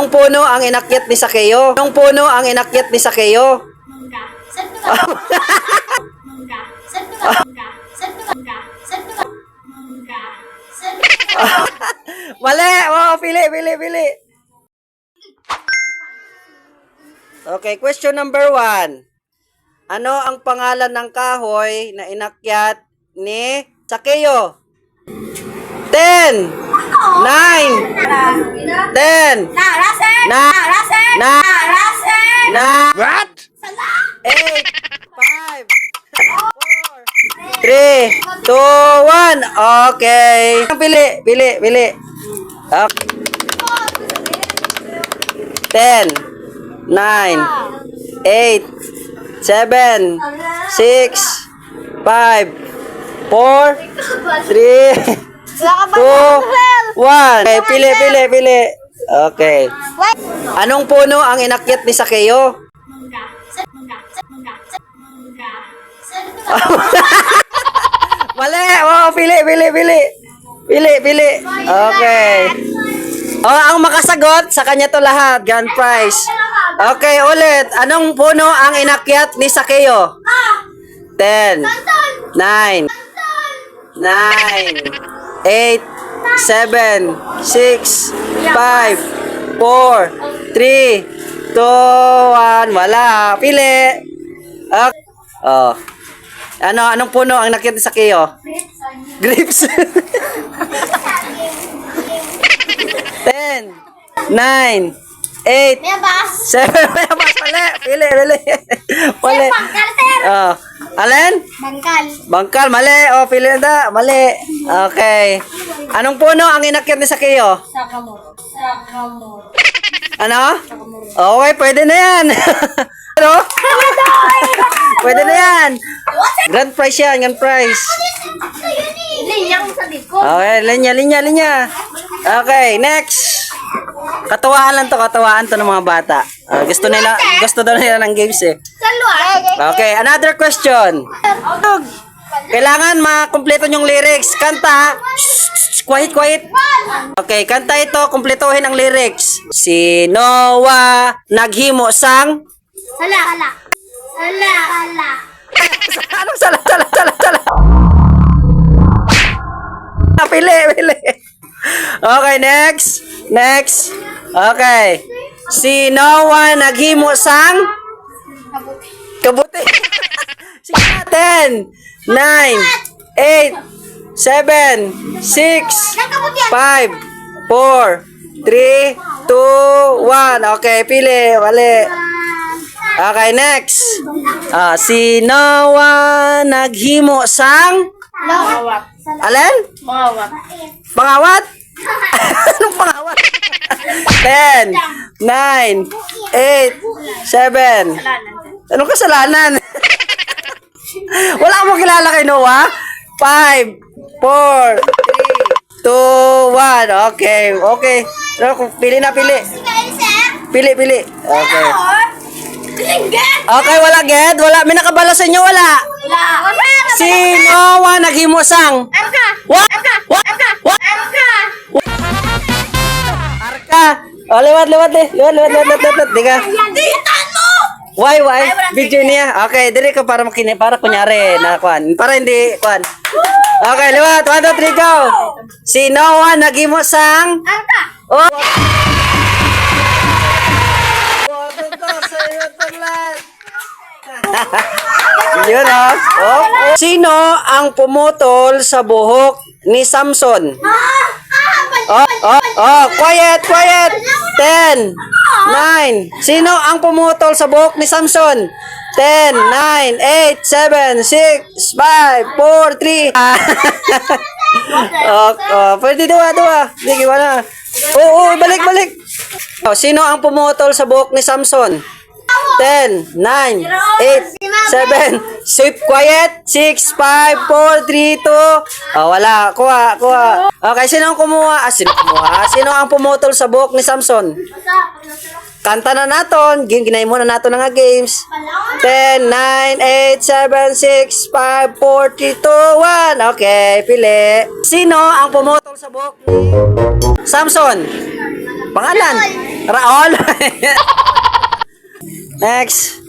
Anong puno ang inakyat ni Sakeo? Anong puno ang inakyat ni Sakeo? Mangga. Saan ka ba? Mangga. Saan ka ba? Mangga. Saan ka ba? Mangga. Saan ka ba? Mangga. Saan ka ba? Mali! Oh, pili. Okay, question number 1. Ano ang pangalan ng kahoy na inakyat ni Sakeo? 10, 9, 10, What? 8, 5, 4, 3, 2, 1. Okay. Pili. Okay. 10, 9, 8, 7, 6, 5, 4, 3, 2, 1. Okay, pili. Okay. Anong puno ang inakyat ni Sakeo? Mangga. Mangga. Mangga. Mangga. Saan ka ba? Mali! Oh, pili. Okay. Oh, ang makasagot, sa kanya to lahat. Grand prize. Okay, ulit. Anong puno ang inakyat ni Sakeo? 10, 9, 8, 7, 6, 5, 4, 3, 2, 1. Wala. Pili. Okay. Oh. Anong puno ang inakyat ni Sakeo? Grapes. 10, 9, 8, 7. Mayabas. Pili. Mali. Oh. Alin? Bangkal. Mali. Oh, pili na. Mali. Okay. Anong puno ang inakyat ni Sakeo? Sakamot. Ano? Okay, pwede na yan. Ano? Pwede na yan. Grand prize yan, grand prize. Linyang sa likod. Okay, linya. Okay, next. Katuwaan to ng mga bata. Gusto daw nila ng games eh. Sa luar. Okay, another question. Kailangan makumpleto yung lyrics. Kanta. Quiet. Okay, kanta ito, kumpletuhin ang lyrics. Si Noah naghimo sang. Sala. Anong sala? Pili. Okay, next. Okay. Si Noah naghimo sang kabuti. Sige natin. 9, 8, 7, 6, 5, 4, 3, 2, 1. Okay, pili. Mali. Okay, next. Si Noah naghimo sang Alin? Pangawat? Anong pangawat? 10, 9, 8, 7. Anong kasalanan? Wala mo kilala kay Noah? 5, 4, 3, 2, 1. Okay. Pili. Pili. Okay. Okay, wala get. Wala. May nakabala sa inyo, wala. Si Noah naghimo sang. Arka. Oh, lewat. Diga. Why? Video niya. Okay, diri ka para para kunyari na kwan. Para hindi kwan. Okay, lewat. 1, 2, 3, go. Si Noah naghimo sang. Oh. Yun Sino ang pumutol sa buhok ni Samson? Quiet. 10, 9. Sino ang pumutol sa buhok ni Samson? 10, 9, 8, 7, 6, 5, 4, 3. Pwede dua. Sige, wala. Balik. Sino ang pumutol sa buhok ni Samson? 10, 9, 8, 7, sweep, quiet, 6, 5, 4, 3, 2. Wala. Kuha. Okay, sino ang kumuha? Sino ang pumutol sa buhok ni Samson? Kanta na naton. Ginay muna nato nga games. 10, 9, 8, 7, 6, 5, 4, 3, 2, 1. Okay, pili. Sino ang pumutol sa buhok ni Samson? Pangalan? Raol. Next.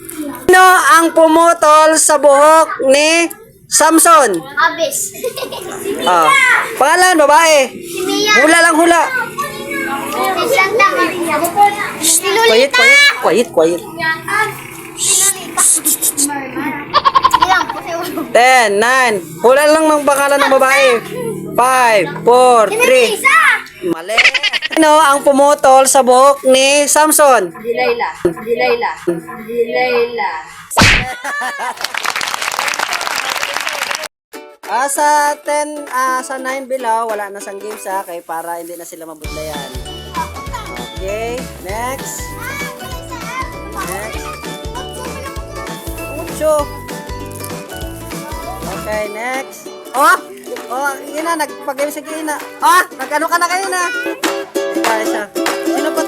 Sino ang pumutol sa buhok ni Samson? Abis. Ah, pangalan, babae. Si Mia. Hula lang, hula. Si Santa Maria. Si Quiet, Lolita. quiet, quiet, quiet. Sige lang, puti ulo. 10, 9. Hula lang ng pangalan ng babae. 5, 4, 3. Isa. Mali. Sino ang pumutol sa buhok ni Samson? Dilayla. Dilayla. Dilayla. Sa 10, sa 9 below, wala na sang games kay para hindi na sila mabudlayan. Okay, next. Next. 8. Okay, next. Oh, yun na, nagpag-game sa kayo na. Nag-ano ka na kayo na. Ikaw, isa. Sino pa